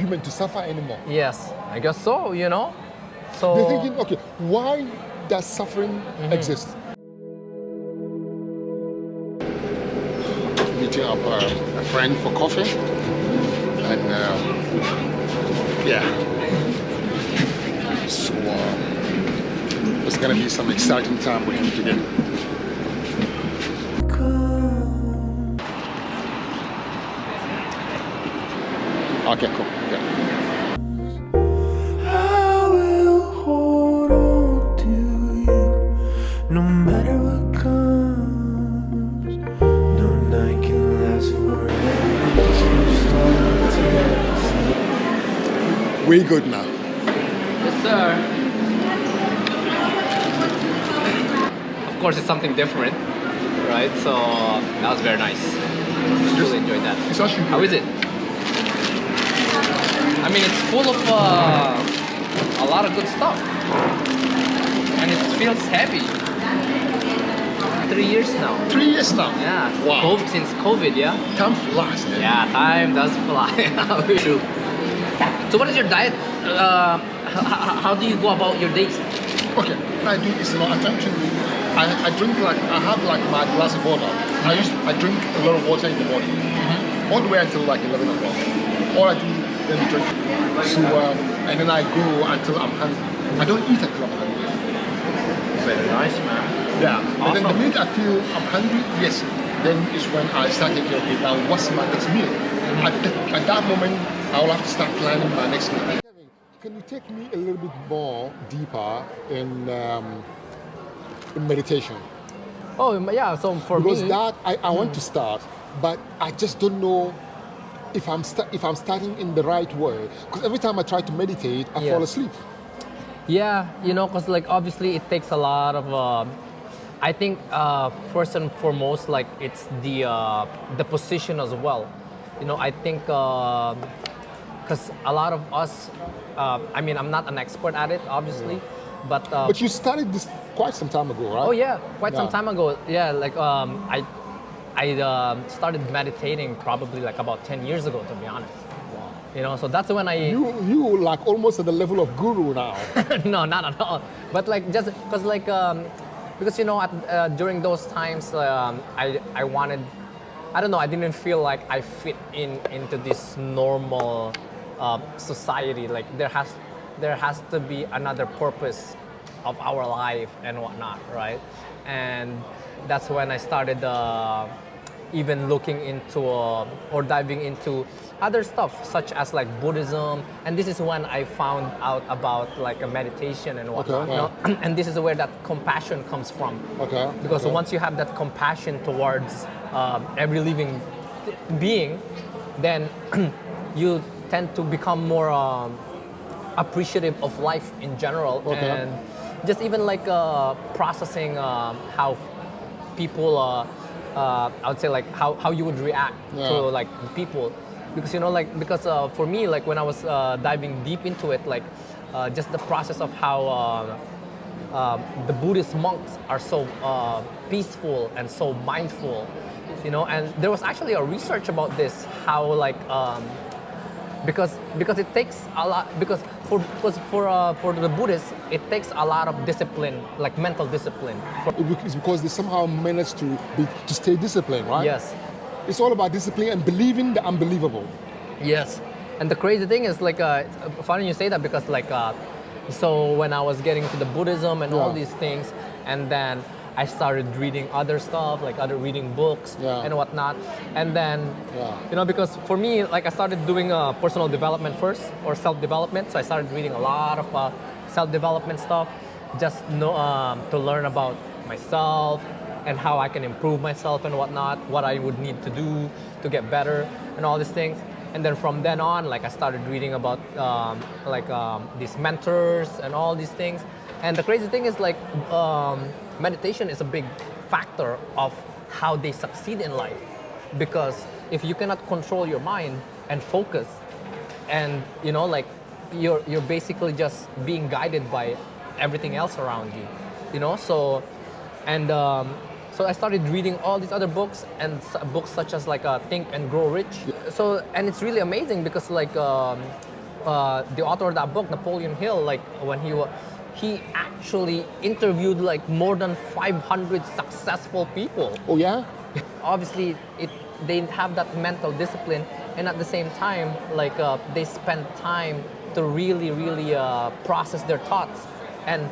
meant to suffer anymore. Yes, I guess so, you know? So They're thinking, okay, why does suffering exist? Meeting up a friend for coffee, and yeah, so it's gonna be some exciting time with him together. Okay, cool. Yeah. I will hold on to you no matter what comes. No night can last forever. No storm tears. We good now. yes, sir. Of course, it's something different, right? So that was very nice. Really enjoyed that. It's actually How is it? I mean, it's full of a lot of good stuff, and it feels heavy. 3 years now. 3 years now. Yeah. Wow. Since COVID, yeah. Time flies, man. Yeah, time does fly. True. So, what is your diet? How do you go about your days? Okay. What I do is, I drink I have like my glass of water. I drink a lot of water in the morning, all the way until like 11 o'clock. All I do then drink. So and then I go until I'm hungry. I don't eat until I'm hungry. Very nice, man. Yeah. But then the Awesome. minute I feel I'm hungry, yes, then is when I start thinking, okay, now what's my next meal? At that moment, I will have to start planning my next meal. Kevin, can you take me a little bit more deeper in meditation? Oh, yeah. So for Because me, that I want to start, but I just don't know if I'm starting in the right way. Because every time I try to meditate, I fall Yes. asleep. yeah, because like obviously it takes a lot of. I think first and foremost, like it's the position as well. I think because a lot of us. I mean, I'm not an expert at it, obviously, but. But you started this quite some time ago, right? Oh yeah, quite some Yeah. time ago. Yeah, like I started meditating probably like about 10 years ago, to be honest. Wow. So that's when I. You like almost at the level of guru now. No, not at all. But like just because like because during those times I wanted, I don't know, I didn't feel like I fit into this normal society. Like there has to be another purpose of our life and whatnot, right? And that's when I started even looking into or diving into other stuff such as like Buddhism, and this is when I found out about like a meditation and whatnot. Okay, And this is where that compassion comes from. Okay. Because okay. once you have that compassion towards every living being, then you tend to become more appreciative of life in general, Okay. and just even like processing how people, I would say like how you would react Yeah. to like people, because because for me, like when I was diving deep into it, like just the process of how the Buddhist monks are so peaceful and so mindful, and there was actually a research about this, how like because it takes a lot, because for the Buddhists it takes a lot of discipline, like mental discipline. It's because they somehow managed to stay disciplined, right? Yes. It's all about discipline and believing the unbelievable. Yes, and the crazy thing is like it's funny you say that, because like so when I was getting to the Buddhism and all Yeah. these things, and then I started reading other stuff, like reading books Yeah. and whatnot, and then Yeah. because for me, like I started doing personal development first, or self-development. So I started reading a lot of self-development stuff, just to learn about myself and how I can improve myself and whatnot, what I would need to do to get better and all these things. And then from then on, like I started reading about these mentors and all these things. And the crazy thing is like meditation is a big factor of how they succeed in life, because if you cannot control your mind and focus, and like you're basically just being guided by everything else around you, so and so I started reading all these other books, and books such as like Think and Grow Rich. So, and it's really amazing because like the author of that book, Napoleon Hill, like when he actually interviewed like more than 500 successful people. Oh yeah. Obviously, they have that mental discipline, and at the same time, like they spend time to really process their thoughts, and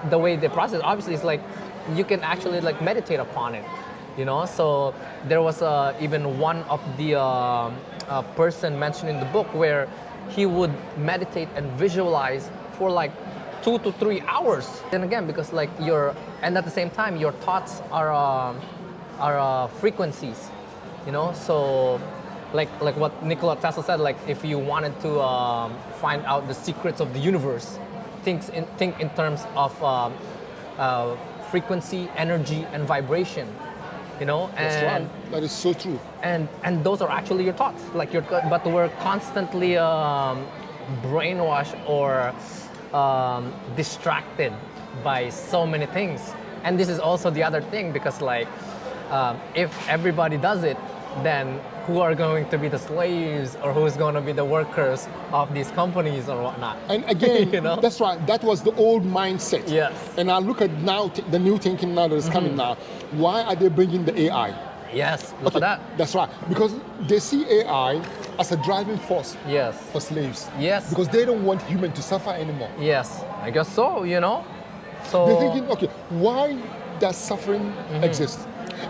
the way they process, obviously, is like you can actually like meditate upon it, you know. So there was even one of the person mentioned in the book where he would meditate and visualize for like 2 to 3 hours. Then again, because like and at the same time, your thoughts are frequencies, you know. So like what Nikola Tesla said, like if you wanted to find out the secrets of the universe, think in terms of frequency, energy, and vibration, you know. That's And right. That is so true. and those are actually your thoughts, like but we're constantly brainwashed or distracted by so many things. And this is also the other thing, because like if everybody does it, then who are going to be the slaves, or who's going to be the workers of these companies or whatnot? And again, You know? that's right. That was the old mindset. Yes. And I look at now the new thinking now that is coming now. Why are they bringing the AI? Yes, look at that. That's right. Because they see AI as a driving force Yes. for slaves. Yes. Because they don't want human to suffer anymore. Yes, I guess so, you know. So They're thinking, okay, why does suffering exist?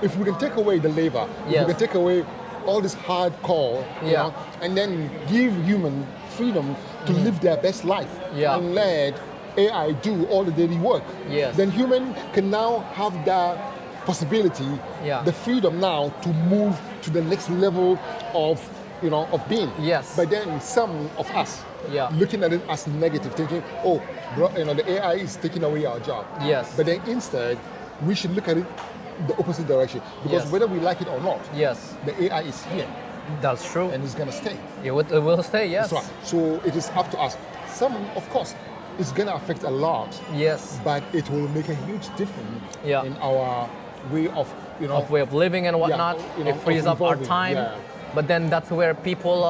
If we can take away the labor, if Yes. we can take away all this hardcore, you Yeah. know, and then give human freedom to live their best life, Yeah. and let AI do all the daily work, Yes. then human can now have that possibility, Yeah. the freedom now to move to the next level of, you know, of being. Yes. But then some of us Yeah. looking at it as negative, thinking, oh, bro, you know, the AI is taking away our job. Yes. But then instead, we should look at it the opposite direction, because Yes. whether we like it or not, yes, the AI is here that's true. and it's gonna stay. It will stay. Yes. That's right. So it is up to us. Some, of course, it's gonna affect a lot, Yes. but it will make a huge difference Yeah. in our way of, you know, Of way of living and whatnot. you know, It frees of up our evolving, time. yeah. But then that's where people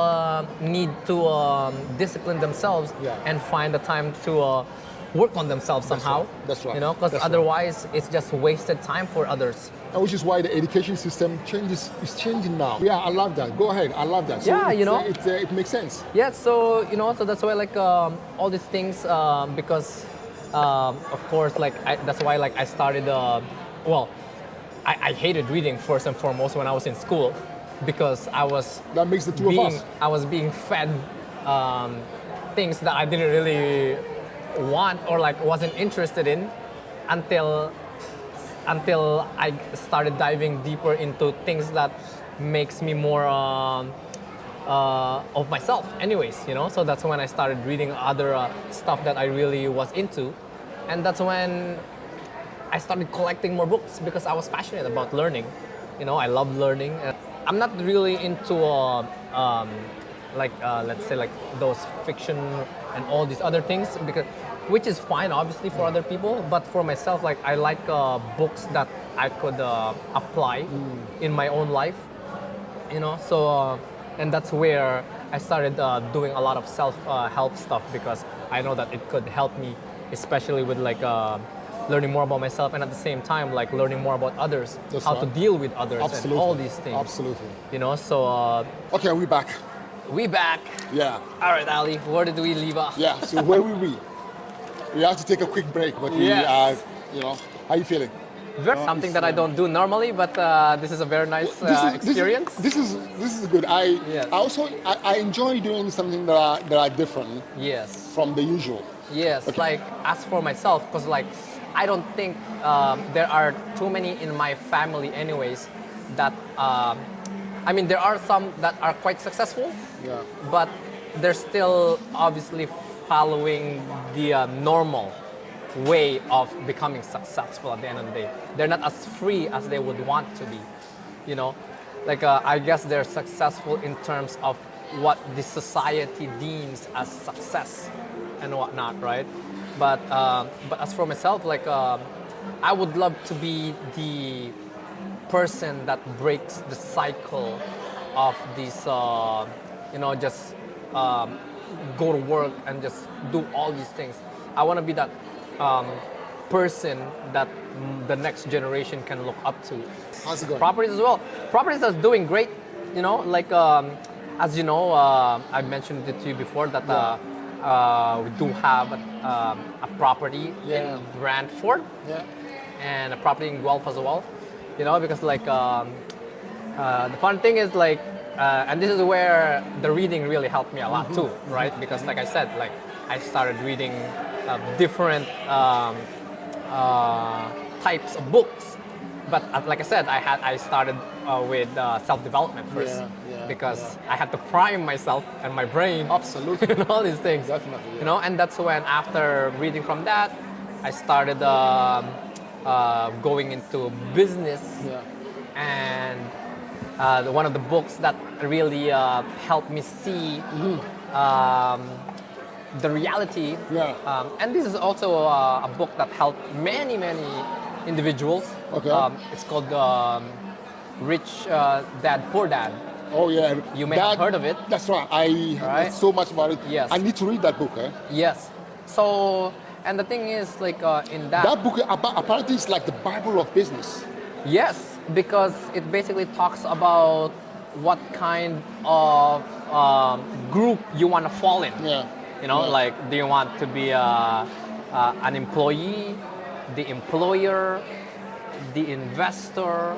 need to discipline themselves Yeah. and find the time to work on themselves somehow. right. That's right. You know, because That's right. otherwise it's just wasted time for others. and which is why the education system is changing now. Yeah, I love that. Go ahead, I love that. So Yeah, you know. it makes sense. Yeah, so you know, so that's why like all these things because of course like that's why like I started. Well, I hated reading first and foremost when I was in school, because I was That makes the two of us. I was being fed things that I didn't really want or like wasn't interested in until I started diving deeper into things that makes me more of myself anyways, you know. So that's when I started reading other stuff that I really was into, and that's when I started collecting more books because I was passionate about learning. You know, I love learning. I'm not really into let's say like those fiction and all these other things, because which is fine obviously for other people, but for myself, like I like books that I could apply in my own life, you know. So and that's where I started doing a lot of self-help stuff, because I know that it could help me, especially with like learning more about myself, and at the same time like learning more about others, That's how right. to deal with others, Absolutely. and all these things. Absolutely. You know, so Okay, we back. we back. Yeah. All right, Ali, where did we leave off? Yeah. So where were we? We have to take a quick break, but we Yes. are, you know, how you feeling? Something that I don't do normally, but this is a very nice experience. This is good. Yes. I also I enjoy doing something that are different Yes. from the usual. Yes, Okay. like as for myself, because like I don't think there are too many in my family anyways that, I mean there are some that are quite successful, Yeah. but they're still obviously following the normal way of becoming successful at the end of the day. They're not as free as they would want to be, you know. Like I guess they're successful in terms of what the society deems as success and whatnot, right? But as for myself, like I would love to be the person that breaks the cycle of these, you know, just go to work and just do all these things. I want to be that person that the next generation can look up to. How's it going? Properties as well. Properties are doing great. You know, like as you know, I mentioned it to you before that we do have a property in Brantford Yeah. and a property in Guelph as well. You know, because like the fun thing is like, and this is where the reading really helped me a lot too, right? Because like I said, like I started reading different types of books. But like I said, I started with self-development first because I had to prime myself and my brain Absolutely. and all these things. Definitely, yeah. You know, and that's when after reading from that, I started going into business. Yeah. And one of the books that really helped me see the reality. Yeah. And this is also a book that helped many individuals. Okay. It's called Rich Dad Poor Dad. Oh yeah. You may have heard of it. That's right. I Right? heard so much about it. Yes. I need to read that book. Yes. So, and the thing is, like in That book apparently is like the Bible of business. yes, because it basically talks about what kind of group you want to fall in. Yeah. You know, Yeah. like do you want to be an employee, the employer, the investor,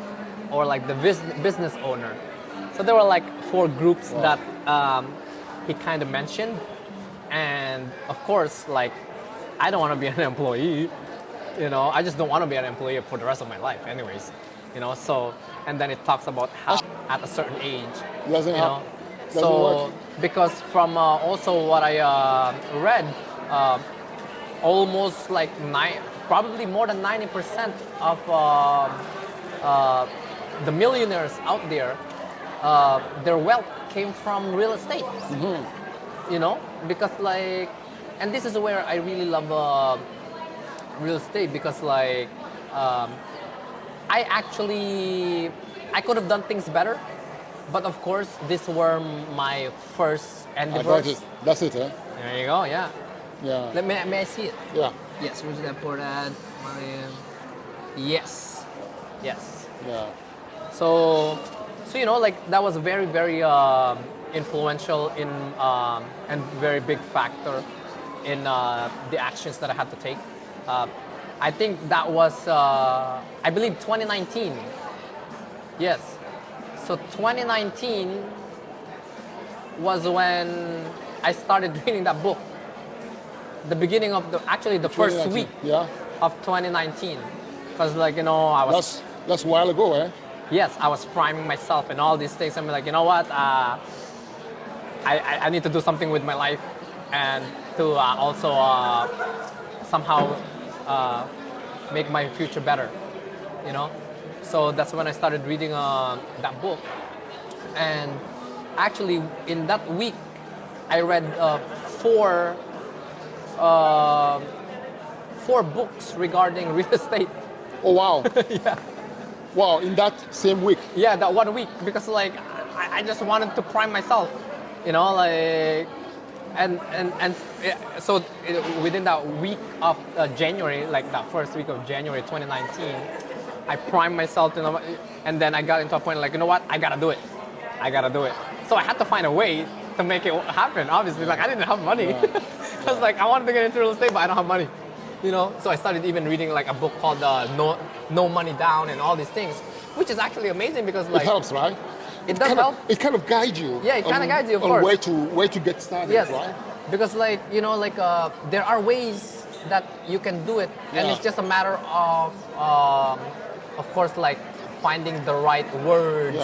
or like the business owner? So there were like 4 groups that he kind of mentioned. And of course, like, I don't want to be an employee, you know, I just don't want to be an employee for the rest of my life anyways, you know, so, and then it talks about how at a certain age, Doesn't you know, doesn't so, work. because from also what I read, almost like probably more than 90% of the millionaires out there, their wealth came from real estate. You know, because like, and this is where I really love real estate because like, I could have done things better, but of course these were my first I got endeavors. it. That's it, There you go, yeah. Yeah. May I see it? Yeah. Yes, Rich Dad Poor Dad. Yes, yes. Yeah. So you know, like that was very influential in and very big factor in the actions that I had to take. I think that was I believe 2019. Yes. So 2019 was when I started reading that book. The beginning of the first 2019. week Yeah. of 2019, because like you know I was. That's a while ago, eh? Yes, I was priming myself and all these things. I'm like, you know what? I need to do something with my life and to also somehow make my future better, you know? So that's when I started reading that book. And actually, in that week, I read 4 books regarding real estate. Oh wow. Yeah. Wow, in that same week. Yeah, that 1 week, because like I just wanted to prime myself, you know, like, and so within that week of January, like that first week of January 2019, I primed myself, you know, and then I got into a point like, you know what, I gotta do it. So I had to find a way to make it happen. Obviously, like I didn't have money. I was like, I wanted to get into real estate, but I don't have money. You know, so I started even reading like a book called No Money Down and all these things, which is actually amazing because like It helps, right? it does help. It kind of guides you. Yeah, it kinda guides you, of on course. where to get started, Yes, right? because like you know, like there are ways that you can do it, and Yeah. it's just a matter of course, like finding the right words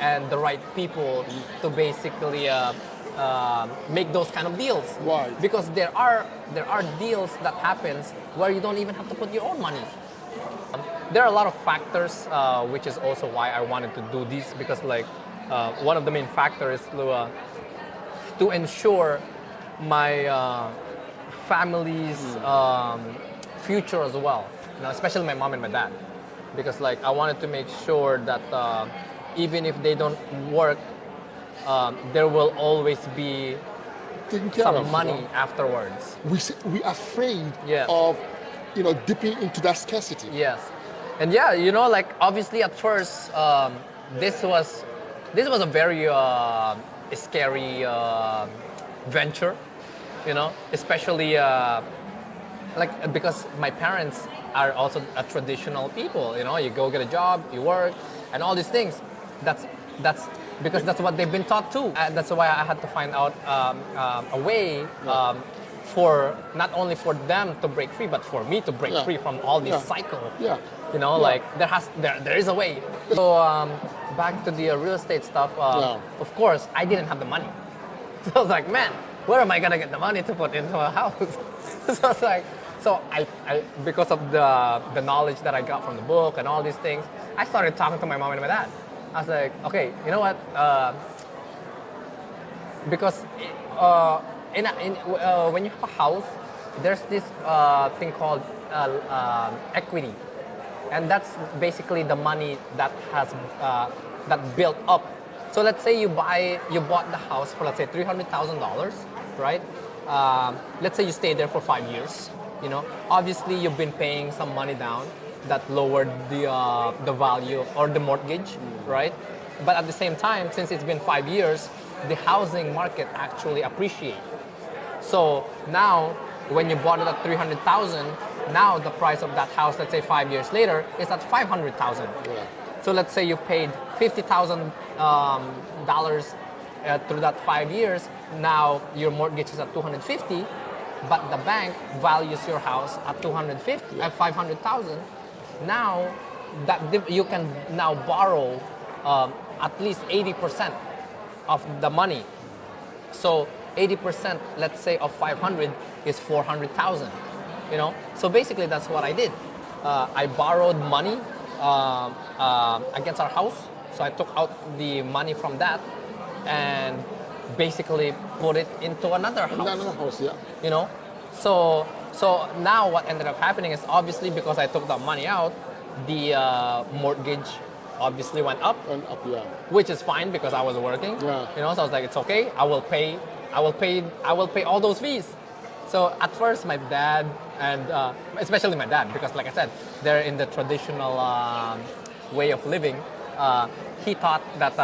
and the right people to basically make those kind of deals. Right. Because there are deals that happens where you don't even have to put your own money. There are a lot of factors, which is also why I wanted to do this, because like one of the main factors is to ensure my family's future as well. You know, especially my mom and my dad, because like I wanted to make sure that even if they don't work, there will always be taken care some of. money afterwards. We are afraid Yeah. of, dipping into that scarcity. Yes, and yeah, like obviously at first, this was a very scary venture, especially like because my parents are also a traditional people. You go get a job, you work, and all these things. That's because that's what they've been taught too. That's why I had to find out a way. For not only for them to break free, but for me to break free from all this cycle. Yeah. Like there is a way. So back to the real estate stuff. Of course, I didn't have the money. So I was like, man, where am I gonna get the money to put into a house? So it's like, I because of the knowledge that I got from the book and all these things, I started talking to my mom and my dad. I was like, okay, you know what? Because. When you have a house, there's this thing called equity, and that's basically the money that has that built up. So let's say you bought the house for, let's say, $300,000, right? Let's say you stay there for 5 years. Obviously you've been paying some money down that lowered the value or the mortgage, right? But at the same time, since it's been 5 years, the housing market actually appreciates. So now, when you bought it at $300,000, now the price of that house, let's say 5 years later, is at $500,000. Yeah. So let's say you paid $50,000 through that 5 years. Now your mortgage is at $250,000, but the bank values your house at $250,000 at $500,000. Now that you can now borrow at least 80% of the money. So 80%, let's say, of 500 is 400,000. So basically that's what I did. I borrowed money against our house. So I took out the money from that and basically put it into another house. Another house, yeah. So now what ended up happening is, obviously because I took that money out, the mortgage obviously went up. Yeah. Which is fine because I was working. Yeah. So I was like, it's okay. I will pay all those fees. So at first, my dad and especially my dad, because like I said, they're in the traditional way of living. He thought that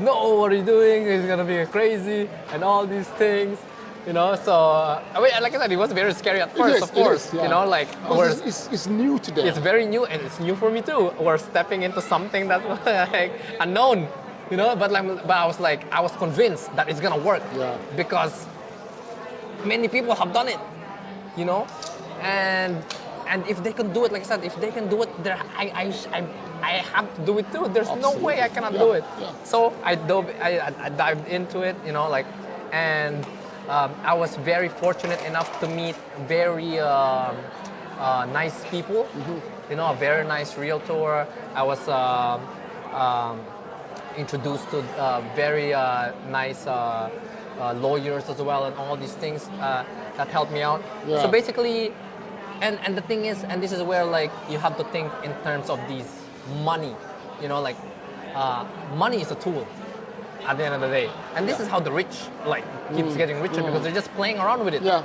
no, what are you doing? It's gonna be crazy and all these things. So like I said, it was very scary at first, of course. Like it's new to them. It's very new, and it's new for me too. We're stepping into something that's like unknown. But I was convinced that it's gonna work because many people have done it, and if they can do it, like I said, if they can do it, I have to do it too. There's Absolutely. no way I cannot do it. Yeah. So I dived into it, and I was very fortunate enough to meet very nice people, a very nice realtor. I was introduced to very nice lawyers as well, and all these things that helped me out. Yeah. So basically, and the thing is, and this is where like you have to think in terms of these money, money is a tool at the end of the day, and this is how the rich keeps getting richer because they're just playing around with it. Yeah.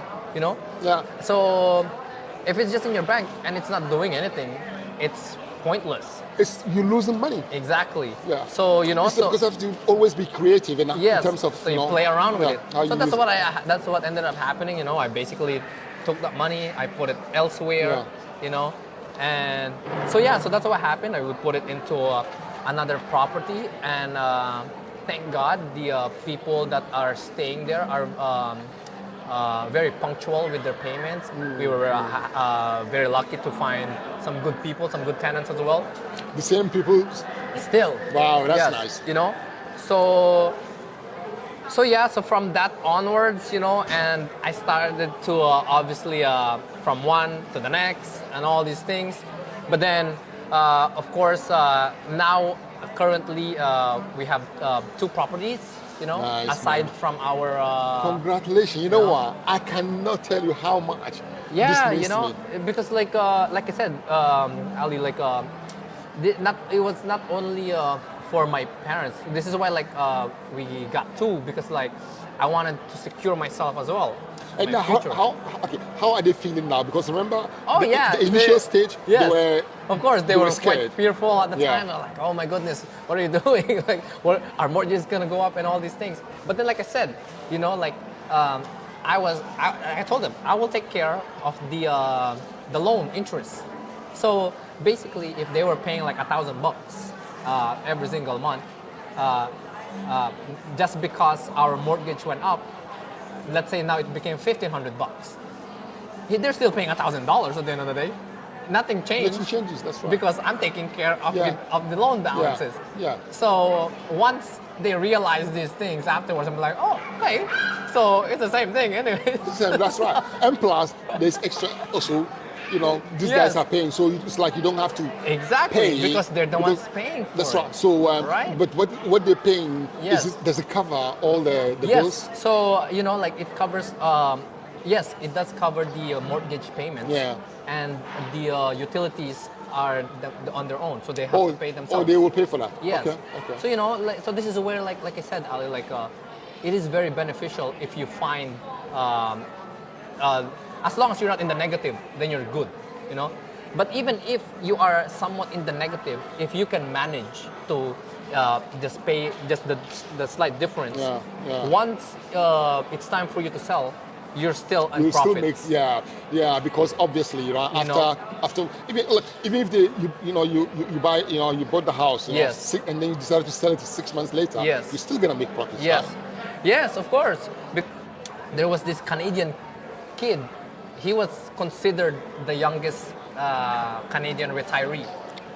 Yeah. So if it's just in your bank and it's not doing anything, it's pointless. You're losing money. Exactly. Yeah. So because you have to always be creative in terms of so you play around with it. how So you use it. that's what ended up happening. I basically took that money, I put it elsewhere. And so so that's what happened. I would put it into another property, and thank God the people that are staying there are very punctual with their payments. We were very lucky to find some good people, some good tenants as well. The same people. Still. Wow, that's yes, nice. So from that onwards, and I started to obviously from one to the next and all these things. But then, of course, now currently we have 2 properties. Nice, aside man. from our. Congratulations! You know what? I cannot tell you how much. Yeah, this means to me. because like I said, Ali, it was not only for my parents. This is why like we got two, because like I wanted to secure myself as well. And my now, future. how are they feeling now? Because remember, Oh, the, yeah, the initial they- stage, Yes. they were, Of course, they were quite scared. fearful at the Yeah. time. They're like, oh my goodness, what are you doing? Like, our mortgage is gonna go up and all these things. But then, like I said, you know, like I told them I will take care of the loan interest. So basically, if they were paying like $1,000 every single month, just because our mortgage went up, let's say now it became $1,500. They're still paying $1,000 at the end of the day. Nothing changed. Nothing changes, that's right. Because I'm taking care of, Yeah. of the loan balances. Yeah. So once they realize these things afterwards, I'm like, oh, okay. So it's the same thing anyway. So that's right. And plus, there's extra also, you know, these Yes. guys are paying, so it's like you don't have to Exactly, pay. because they're the ones paying for That's it. right. So, Right. but what they're paying, Yes. does it cover all the Yes. bills? So, you know, like it covers, yes, it does cover the mortgage payments. Yeah. And the utilities are on their own, so they have to pay themselves. Oh, they will pay for that. Yes. Okay. So you know, so this is where, like I said, Ali, like it is very beneficial if you find, as long as you're not in the negative, then you're good. You know, but even if you are somewhat in the negative, if you can manage to just pay just the slight difference, Yeah. once it's time for you to sell, you're still in You still profit. make because obviously You know. after even if you buy you bought the house Yes. and then you decided to sell it 6 months later, Yes. you're still gonna make profits. Yes, right? yes, of course. There was this Canadian kid. He was considered the youngest Canadian retiree.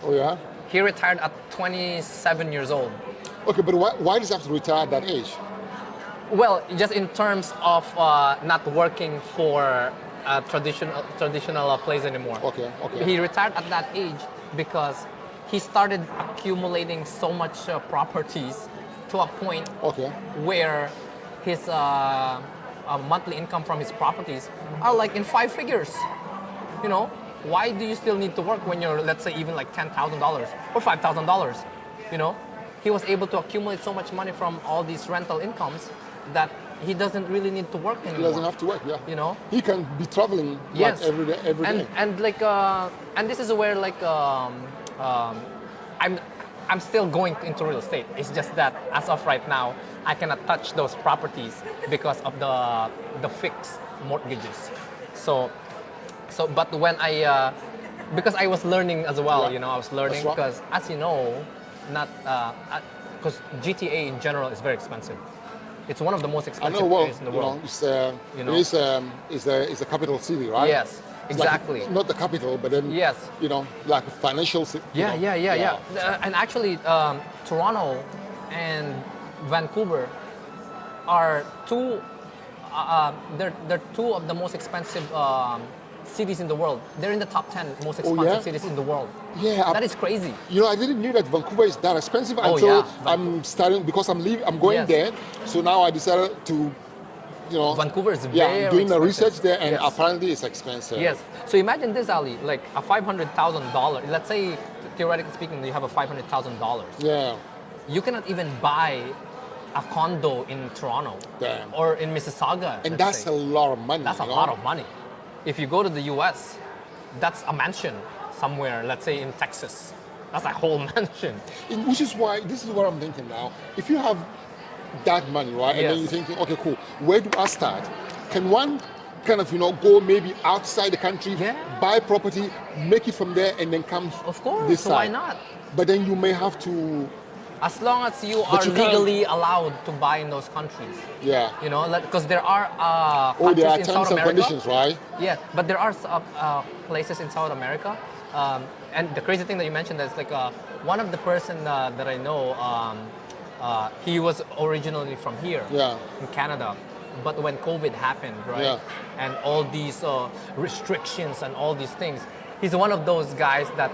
Oh yeah. He retired at 27 years old. Okay, but why does he have to retire at that age? Well, just in terms of not working for a traditional place anymore. Okay. He retired at that age because he started accumulating so much properties to a point Okay. where his monthly income from his properties are like in 5 figures. You know, why do you still need to work when you're, let's say, even like $10,000 or $5,000? You know, he was able to accumulate so much money from all these rental incomes that he doesn't really need to work anymore. He doesn't have to work. Yeah. You know. He can be traveling Yes. like every day. And like and this is where like I'm still going into real estate. It's just that as of right now, I cannot touch those properties because of the fixed mortgages. So but when I because I was learning as well, Yeah. you know, I was learning That's right. because as you know, not because GTA in general is very expensive. It's one of the most I expensive know. Well, areas in the world. it's You know. it's a capital city, right? Yes, It's like exactly. not the capital, but then Yes. you know, like a financial city. Yeah. And actually, Toronto and Vancouver are two. They're two of the most expensive cities in the world. They're in the top 10 most expensive yeah? cities in the world. Yeah, That is crazy. You know, I didn't know that Vancouver is that expensive Oh, until yeah. I'm starting because I'm going Yes. there. So now I decided to, you know, Vancouver is yeah, very I'm doing the expensive. research there, and Yes. apparently it's expensive. Yes. So imagine this, Ali, like a $500,000. Let's say, theoretically speaking, you have a $500,000. Yeah. You cannot even buy a condo in Toronto Damn. or in Mississauga. And let's that's say. a lot of money. That's a you know? lot of money. If you go to the US, that's a mansion somewhere, let's say in Texas. That's a whole mansion. Which is why, this is what I'm thinking now. If you have that money, right, and then Yes. you're thinking, okay, cool, where do I start? Can one kind of, you know, go maybe outside the country, Yeah. buy property, make it from there, and then come Of course, this so side? why not? But then you may have to, As long as you But are you can't- legally allowed to buy in those countries. yeah. You know, because there are Oh, countries there are in terms South and America. conditions, right? Yeah, but there are places in South America. And the crazy thing that you mentioned is like one of the person that I know, he was originally from here, Yeah. in Canada. But when COVID happened, right, Yeah. and all these restrictions and all these things, he's one of those guys that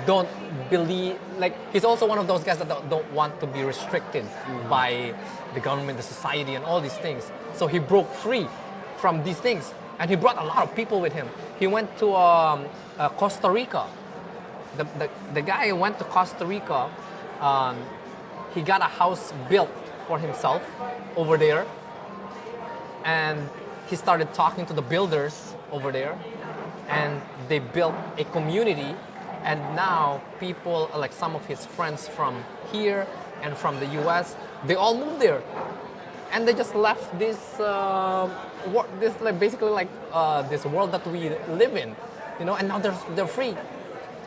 don't believe, like, he's also one of those guys that don't want to be restricted by the government, the society, and all these things. So he broke free from these things, and he brought a lot of people with him. He went to Costa Rica. The guy went to Costa Rica he got a house built for himself over there, and he started talking to the builders over there, and they built a community, and now people, like some of his friends from here and from the US, they all moved there, and they just left this this like basically like this world that we live in, you know, and now they're free.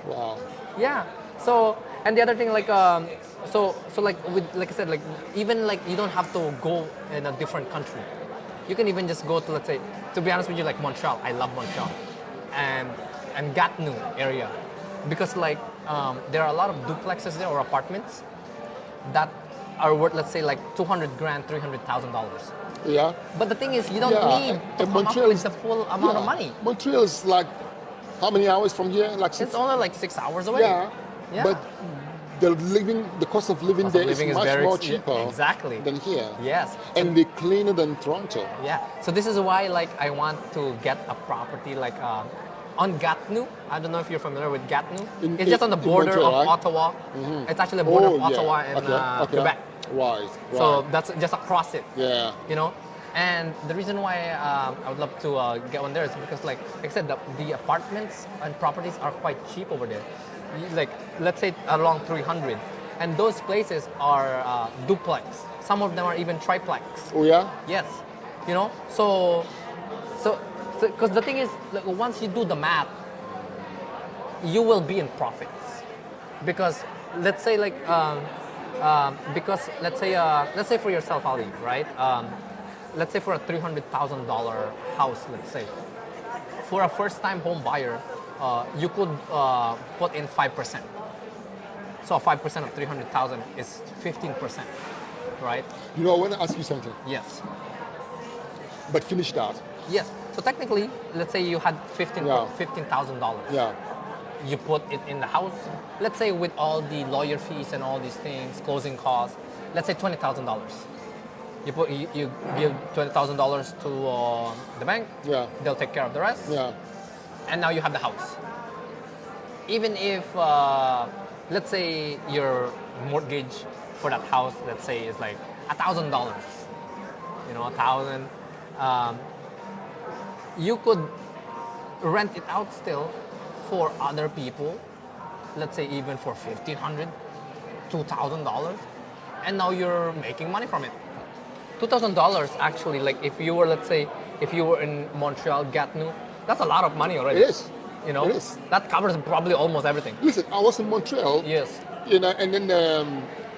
Wow. Yeah. So, and the other thing, like, so like with, like I said, like even like you don't have to go in a different country. You can even just go to, let's say, to be honest with you, like Montreal. I love Montreal, and Gatineau area, because like there are a lot of duplexes there or apartments that are worth, let's say, like $200,000, $300,000. Yeah. But the thing is, you don't Yeah, need to and come up Montreal with is- the full amount of Yeah. money. Montreal is like how many hours from here? Like 6. It's only like 6 hours away. Yeah. Yeah. But the cost of living Cost of there living is is much very more ex- cheaper exactly. than here. Yes. And they're cleaner than Toronto. Yeah. So this is why, like, I want to get a property like on Gatineau. I don't know if you're familiar with Gatineau. It's just on the in border Montreal, of right? Ottawa. It's actually the border of yeah. Ottawa and Okay. Quebec. Right. So that's just across it. Yeah. You know. And the reason why I would love to get one there is because, like I said, the apartments and properties are quite cheap over there. Like, let's say around 300, and those places are duplex. Some of them are even triplex. Oh yeah. Yes, you know. So because the thing is, like, once you do the math, you will be in profits, because let's say like because let's say for yourself, Ali, right? Let's say for a $300,000 house, let's say, for a first-time home buyer, you could put in 5%. So 5% of 300,000 is 15%, right? You know, I want to ask you something, Yes. but finish that. Yes. So technically, let's say you had Yeah. $15,000. Yeah. You put it in the house. Let's say with all the lawyer fees and all these things, closing costs, let's say $20,000. You give $20,000 to the bank. Yeah. They'll take care of the rest. Yeah. And now you have the house. Even if, let's say your mortgage for that house, let's say, is like $1,000, you know, 1,000, you could rent it out still for other people, let's say even for $1,500, $2,000, and now you're making money from it. $2,000 actually, like if you were, let's say, if you were in Montreal, Gatineau, that's a lot of money already. It is. You know, It is. that covers probably almost everything. Listen, I was in Montreal. Yes. You know, and then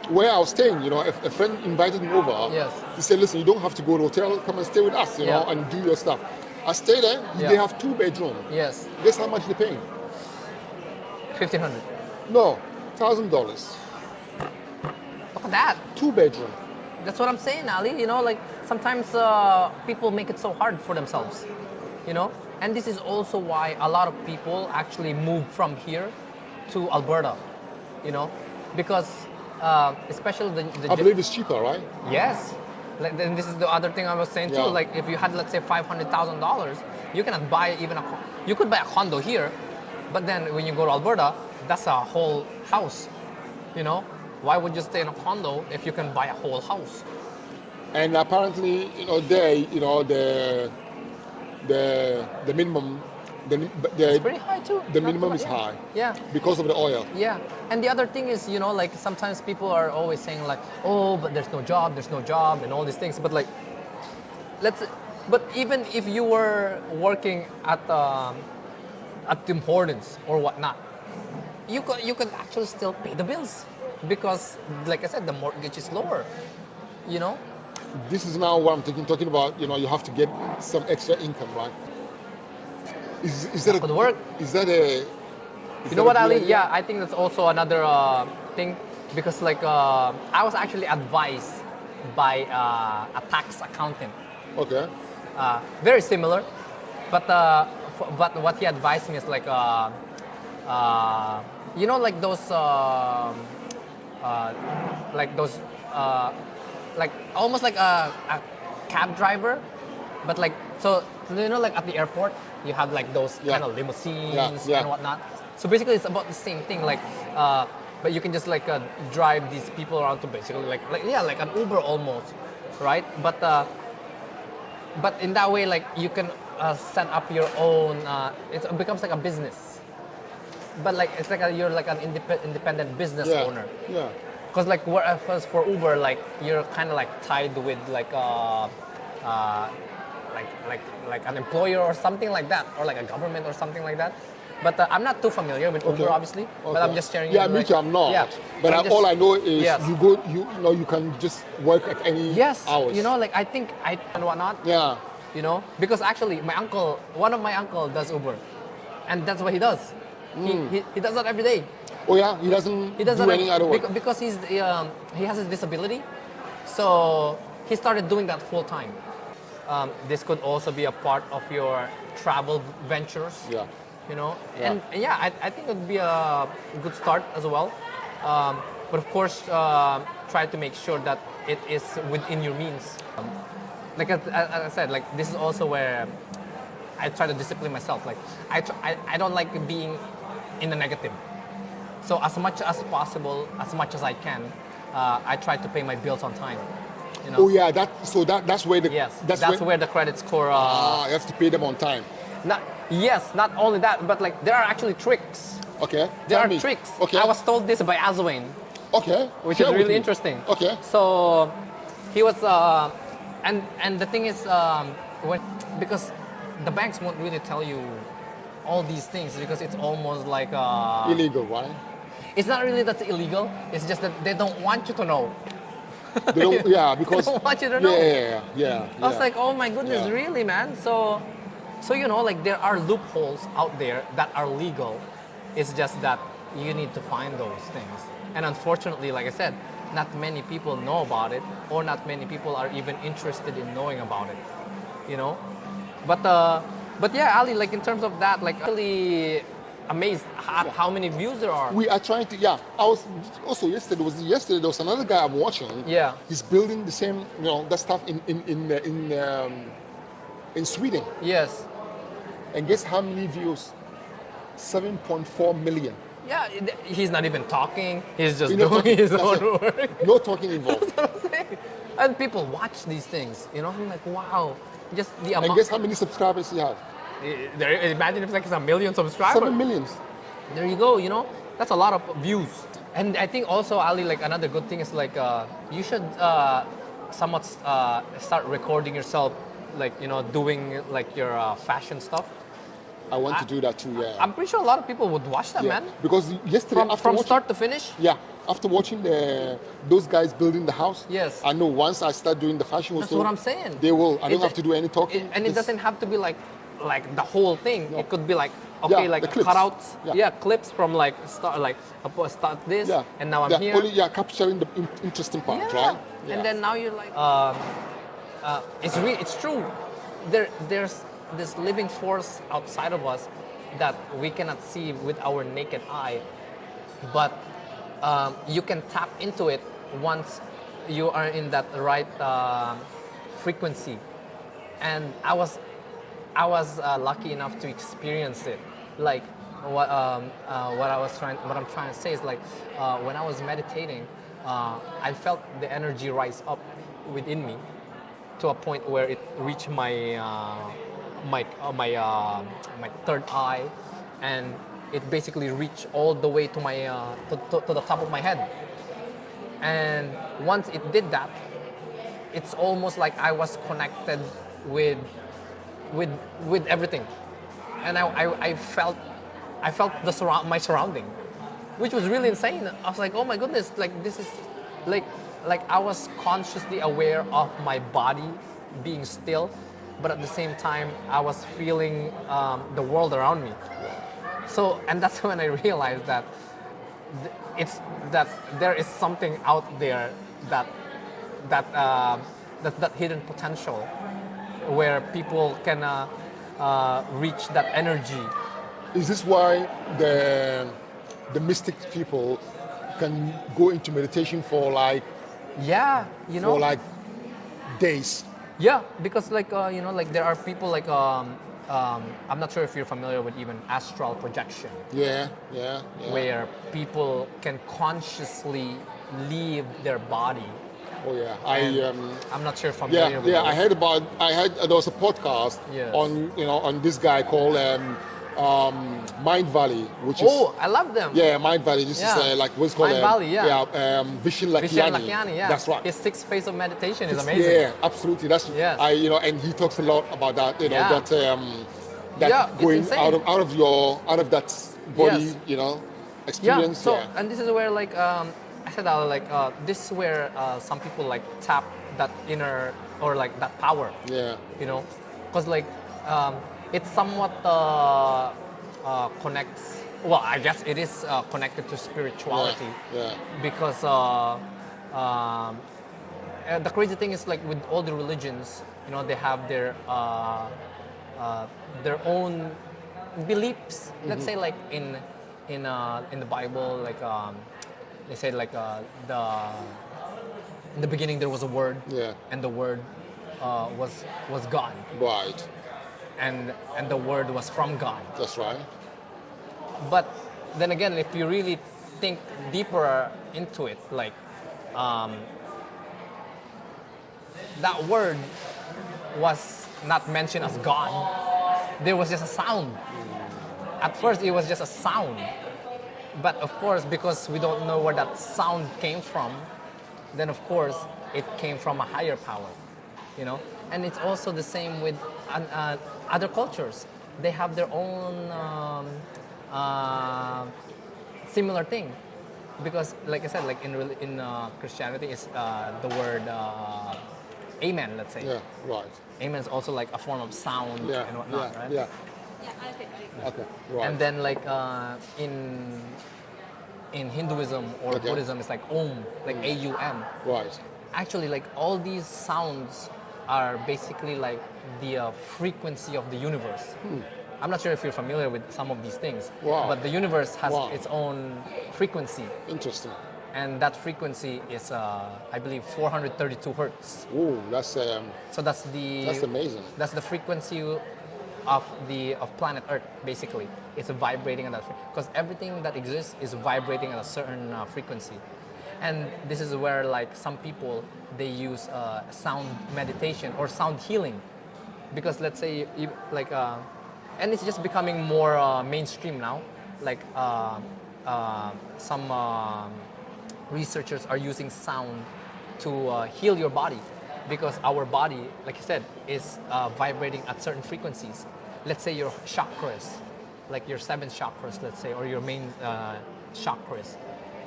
where I was staying, you know, a friend invited me over. Yes. He said, listen, you don't have to go to a hotel, come and stay with us, you know, Yeah. and do your stuff. I stayed there, Yeah. they have 2 bedrooms. Yes. Guess how much they're paying? $1,500. No, $1,000. Look at that. 2 bedroom. That's what I'm saying, Ali. You know, like sometimes people make it so hard for themselves, you know? And this is also why a lot of people actually move from here to Alberta, you know? Because especially the I believe it's cheaper, right? yes. Like, then this is the other thing I was saying too. Yeah. Like if you had, let's say, $500,000, you cannot buy even you could buy a condo here, but then when you go to Alberta, that's a whole house, you know? Why would you stay in a condo if you can buy a whole house? And apparently, you know, there, you know, the minimum, It's pretty high too. the Not minimum too is bad, high Yeah. because of the oil. Yeah, and the other thing is, you know, like sometimes people are always saying like, oh, but there's no job, and all these things. But like, but even if you were working at Tim Hortons or whatnot, you could actually still pay the bills because, like I said, the mortgage is lower. You know. This is now what I'm talking about. You know, you have to get some extra income, right? Is that could work. Is that a? You know what, Ali? Yeah, I think that's also another thing because, like, I was actually advised by a tax accountant. Okay. Very similar, but what he advised me is like, you know, like those, like almost like a cab driver, but like so you know, like at the airport you have like those Yeah. kind of limousines Yeah. and whatnot. So basically, it's about the same thing. Like but you can just like drive these people around to basically like an Uber almost, right? But in that way, like you can set up your own. It becomes like a business, but like it's like you're like an independent business Yeah. owner. Yeah. Because like whereas for Uber, like you're kind of like tied with like like an employer or something like that, or like a government or something like that. But I'm not too familiar with Uber, obviously. But I'm just sharing. Yeah, me too. I'm not. Yeah, But I'm all I know is yes. you go. You know, you can just work at any Yes, hours. you know, like I think and whatnot. Yeah. You know, because actually one of my uncle does Uber, and that's what he does. He does that every day. Oh yeah, he doesn't He does do that any other work. because he has his disability, so he started doing that full time. This could also be a part of your travel ventures. Yeah. You know, Yeah. and yeah, I think it would be a good start as well. But of course, try to make sure that it is within your means. Like as I said, like this is also where I try to discipline myself. Like I don't like being in the negative. So as much as possible, as much as I can, I try to pay my bills on time. You know? Oh yeah, that's where the Yes, that's where the credit score. you have to pay them on time. Not only that, but like there are actually tricks. Okay. There tell are me. tricks. Okay. I was told this by Azwain, Okay. which Share is with really me. interesting. Okay. So he was, and the thing is, because the banks won't really tell you all these things because it's almost like Illegal, right? it's not really that's illegal. It's just that they don't want you to know. They don't, yeah, because They don't want you to know. Yeah. I was like, oh my goodness, Yeah. really, man? So you know, like there are loopholes out there that are legal. It's just that you need to find those things. And unfortunately, like I said, not many people know about it, or not many people are even interested in knowing about it. You know, but yeah, Ali, like in terms of that, like really amazed at how many views there are. we are trying to. Yeah, I was also yesterday. There was another guy I'm watching. Yeah. He's building the same, that stuff in Sweden. Yes. And guess how many views? 7.4 million. Yeah, he's not even talking. He's just You're not doing talking- his that's own it. work. No talking involved. And people watch these things, you know. I'm like, wow, just the And amount. guess how many subscribers he have? Imagine if it's like a million subscribers. 7 millions. There you go. You know, that's a lot of views. And I think also, Ali, like another good thing is like you should somewhat start recording yourself, like doing like your fashion stuff. I want to do that too. Yeah. I'm pretty sure a lot of people would watch that, Yeah. man. Because yesterday From watching- start to finish. Yeah, after watching those guys building the house, Yes. I know once I start doing the fashion That's also, what I'm saying. they will. I don't It- have to do any talking. And it Just- doesn't have to be like the whole thing. No. It could be like okay, Yeah, like the clips. cutouts. Yeah. Yeah, clips from like start this, Yeah. and now I'm yeah, here. Only, capturing the interesting part, Yeah. right? Yeah. And then now you're like, it's true. There's this living force outside of us that we cannot see with our naked eye, but you can tap into it once you are in that right frequency. And I was lucky enough to experience it. Like what I'm trying to say is like when I was meditating, I felt the energy rise up within me to a point where it reached my my third eye, and it basically reached all the way to my to the top of my head. And once it did that, it's almost like I was connected with everything, and I felt my surrounding, which was really insane. I was like, oh my goodness, like this is like I was consciously aware of my body being still, but at the same time I was feeling the world around me. So, and that's when I realized that that there is something out there that's that hidden potential where people can reach that energy. Is this why the mystic people can go into meditation for like Yeah, for like days? Yeah, because like like there are people like I'm not sure if you're familiar with even astral projection, Yeah. where people can consciously leave their body. Oh yeah. I'm not sure if familiar with I those. heard there was a podcast Yes. on this guy called Mind Valley, which is Oh, I love them. Mind Valley. This Yeah. is like what's called Mind Valley, yeah. Vishen Lakiani. Vishen Lakiani, yeah. That's right. His 6 phase of meditation is amazing. Yeah, absolutely. That's Yes. and he talks a lot about that. Yeah. That Yeah, it's going insane. out of that body, Yes. experience. So and this is where like I said this is where some people like tap that inner or like that power. Yeah. Because like it somewhat connects. Well, I guess it is connected to spirituality. Yeah. Because the crazy thing is like with all the religions, they have their own beliefs. Let's say like in the Bible, like they say like in the beginning there was a word, and the word was God, Right. and the word was from God. That's right. But then again, if you really think deeper into it, like that word was not mentioned as God. There was just a sound. At first, it was just a sound. But of course, because we don't know where that sound came from, then of course, it came from a higher power, And it's also the same with other cultures. They have their own similar thing. Because, like I said, like in Christianity, it's the word amen, let's say. Yeah. Right. Amen is also like a form of sound and whatnot, right? Yeah. Okay. Right. And then like in Hinduism or Buddhism, it's like Om, like AUM. Right. Actually, like all these sounds are basically like the frequency of the universe. I'm not sure if you're familiar with some of these things, Wow. but the universe has Wow. its own frequency, Interesting. and that frequency is, I believe, 432 hertz. Ooh, that's So that's amazing. That's the frequency of planet Earth. Basically, it's vibrating at that because everything that exists is vibrating at a certain frequency, and this is where like some people they use sound meditation or sound healing, because let's say like. And it's just becoming more mainstream now. Like some researchers are using sound to heal your body, because our body, like I said, is vibrating at certain frequencies. Let's say your chakras, like your 7 chakras, let's say, or your main chakras,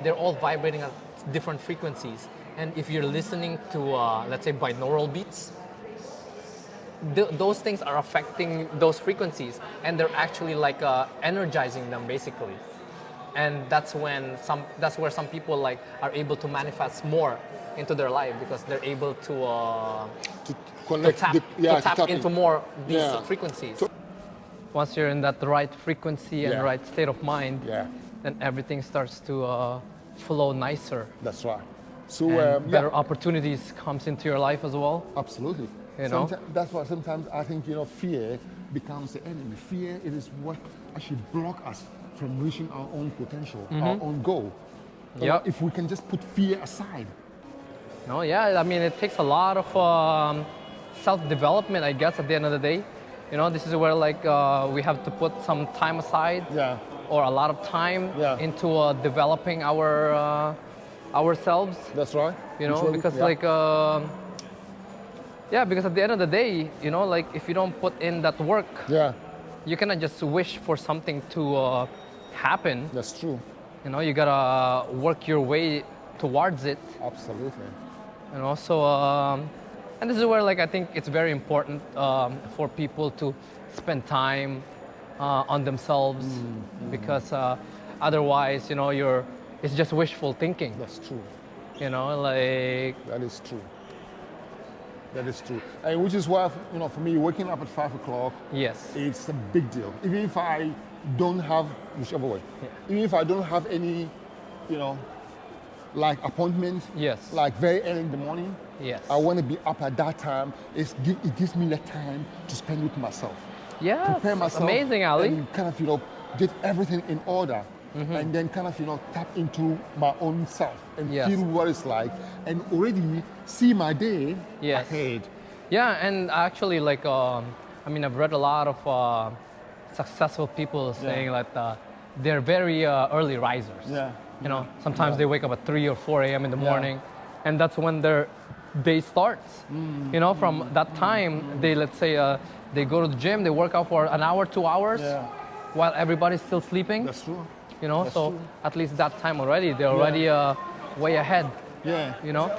they're all vibrating at different frequencies. And if you're listening to, let's say, binaural beats, those things are affecting those frequencies, and they're actually like energizing them basically, and that's where some people like are able to manifest more into their life, because they're able to connect tap into in. more these Yeah. frequencies. Once you're in that right frequency and Yeah. right state of mind, Yeah. then everything starts to flow nicer, That's right. So and better opportunities comes into your life as well. Absolutely. That's why sometimes I think fear becomes the enemy. Fear it is what actually block us from reaching our own potential, our own goal. Yep. If we can just put fear aside. No, yeah, I mean, it takes a lot of self-development, I guess, at the end of the day. This is where like we have to put some time aside, or a lot of time into developing ourselves. That's right. Because like because at the end of the day, like if you don't put in that work, you cannot just wish for something to happen. That's true. You gotta work your way towards it. Absolutely. So and this is where like I think it's very important for people to spend time on themselves, because otherwise it's just wishful thinking. That's true. Like That is true. That is true. And which is why, for me, waking up at 5 o'clock, yes, it's a big deal. Even if I don't have, whichever way, even if I don't have any, like appointments, yes, like very early in the morning, yes, I want to be up at that time. It gives me the time to spend with myself. Yes, prepare myself, amazing, Ali. and kind of get everything in order, and then kind of tap into my own self and Yes. feel what it's like, and already see my day Yes. ahead. Yeah, and actually, like, I mean, I've read a lot of successful people saying that they're very early risers. Yeah. You know, sometimes they wake up at 3 or 4 a.m. in the morning, and that's when their day starts. You know, from that time, they, let's say, they go to the gym, they work out for an hour, 2 hours, Yeah. while everybody's still sleeping. That's true. You know, That's so true. at least that time already, they're already way ahead. Yeah. You know,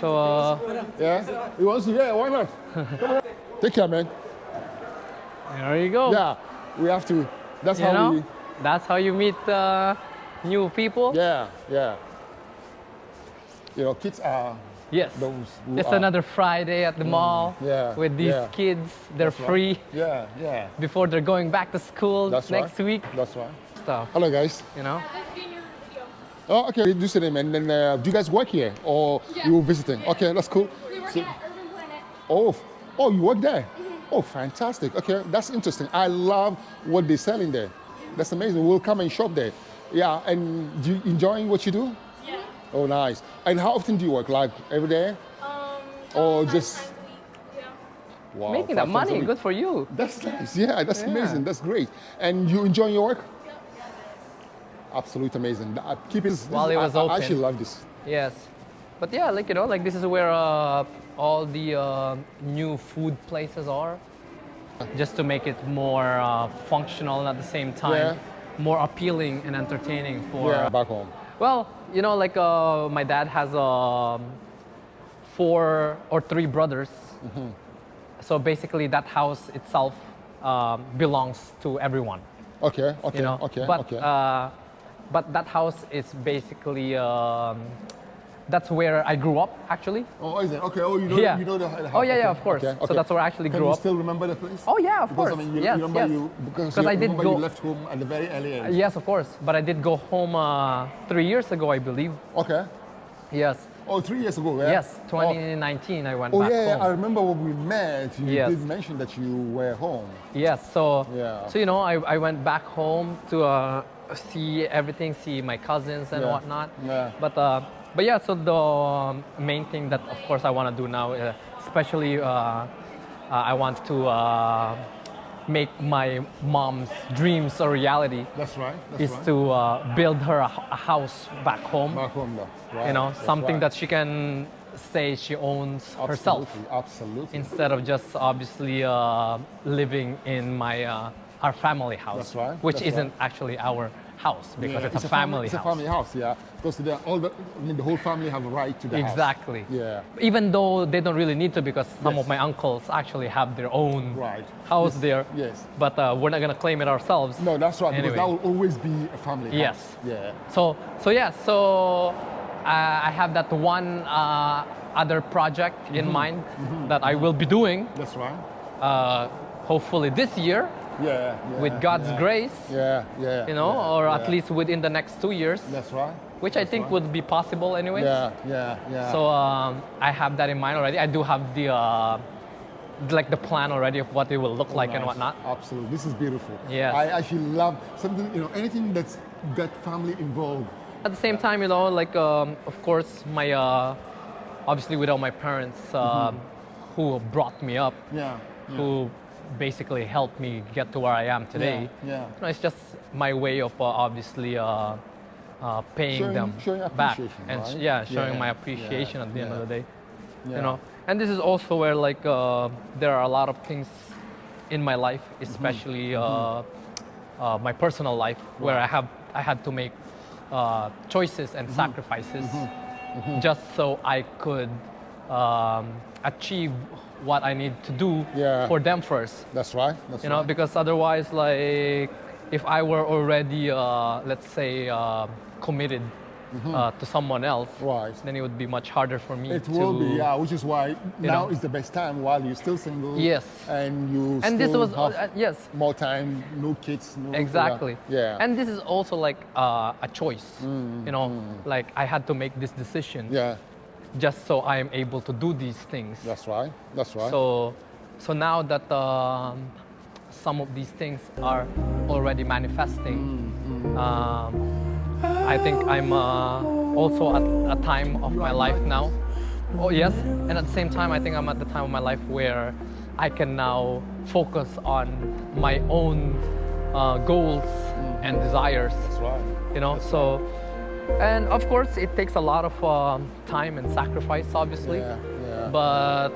so Yeah. You want to? Yeah. Why not? Come on. Take care, man. there you go. Yeah. We have to. That's You how know, we. that's how you meet new people. Yeah. Yeah. Kids are Yes. those. Who It's are, another Friday at the mall yeah, with these yeah. kids. They're That's right. free Yeah. Yeah. before they're going back to school That's next right. week. That's right. Stuff, Hello, guys. you know. Oh, okay. Do your name, and then do you guys work here or you were visiting? Okay, that's cool. We work So- at Urban Planet. oh, you work there? Oh, fantastic. Okay, that's interesting. I love what they sell in there. That's amazing. We'll come and shop there. Yeah, and do you enjoying what you do? Yeah. Oh, nice. And how often do you work? Like every day? Or 5 just- times a week. Yeah. Wow, Making 5 that times a money, week. good for you. That's nice. Yeah, that's Yeah. amazing. That's great. And you enjoying your work? Absolutely amazing. Keep it. While it was I open. actually love this. Yes, but yeah, like, you know, like this is where all the new food places are, just to make it more functional and at the same time Yeah. more appealing and entertaining for. Yeah, back home. Well, you know, like my dad has 4 or 3 brothers. So basically, that house itself belongs to everyone. Okay, okay, You know, okay, but okay. but that house is basically that's where I grew up actually. Oh, is it? Okay. Oh, you know, Yeah. you know the Oh, yeah, okay, yeah, of course. okay, So okay. that's where I actually Can grew you up. still remember the place? Oh yeah, of Because, course. I mean, you, Yes, you remember yes. you because 'Cause you I did remember go- you left home at the very early age. Yes, of course. But I did go home 3 years ago, I believe. Okay. Yes. Oh, 3 years ago, yeah? Yes, 2019 I went Oh, back yeah, home. I remember when we met, you Yes. did mention that you were home. Yes, so Yeah. so you know, I went back home to see everything, see my cousins and Yeah. whatnot. Yeah. But yeah, so the main thing that of course I want to do now, especially I want to make my mom's dreams a reality. That's right. That's Is right. to build her a house back home. Back home, though. Right. You know, That's something right. that she can say she owns herself, Absolutely, absolutely. instead of just obviously living in my our family house, That's right, which that's isn't actually our house because Yeah, it's a family It's house. a family house, yeah. Because the whole family have a right to the house. Exactly. Yeah. Even though they don't really need to, because some Yes. of my uncles actually have their own Right. house Yes, there. yes. But we're not gonna claim it ourselves. No, that's right. Anyway. Because that will always be a family house. Yes. Yeah. So yeah. So I have that one other project Mm-hmm. in mind that I will be doing. That's right. Hopefully this year, Yeah. with God's yeah. grace. Yeah, yeah. You know, yeah, or yeah. at least within the next 2 years, That's right. which I That's think right. would be possible anyway. Yeah, yeah, yeah. So I have that in mind already. I do have the like the plan already of what it will look like and Nice. whatnot. Absolutely. This is beautiful. Yes. I actually love something, anything that's got family involved. At the same time, you know, like of course my obviously without my parents who brought me up, Yeah. who basically helped me get to where I am today. Yeah, yeah. You know, it's just my way of obviously paying Showing- them showing back appreciation, and right? yeah, showing Yeah, my appreciation at the end of the day. Yeah. You know, and this is also where like there are a lot of things in my life, especially my personal life, where I had to make choices and sacrifices just so I could achieve what I need to do Yeah. for them first. That's right. That's You know, right. because otherwise, like, if I were already, let's say, committed to someone else, Right. then it would be much harder for me It to. will be, yeah, which is why now know. is the best time while you're still single. Yes. And you And this still was have yes, more time, no kids, no. exactly. Yeah. And this is also like a choice. You know, like I had to make this decision Yeah, just so I am able to do these things. that's right. That's right. So now that some of these things are already manifesting. I think I'm also at a time of my life now. Oh yes, and at the same time, I think I'm at the time of my life where I can now focus on my own goals and desires. That's right. You know, so, and of course, it takes a lot of time and sacrifice, obviously. Yeah. But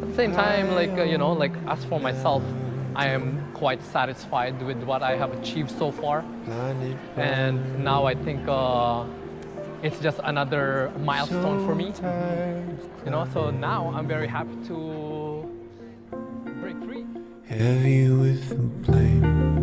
at the same time, like you know, like as for myself, I am quite satisfied with what I have achieved so far, and now I think it's just another milestone for me. You know, so now I'm very happy to break free. Heavy with the blame.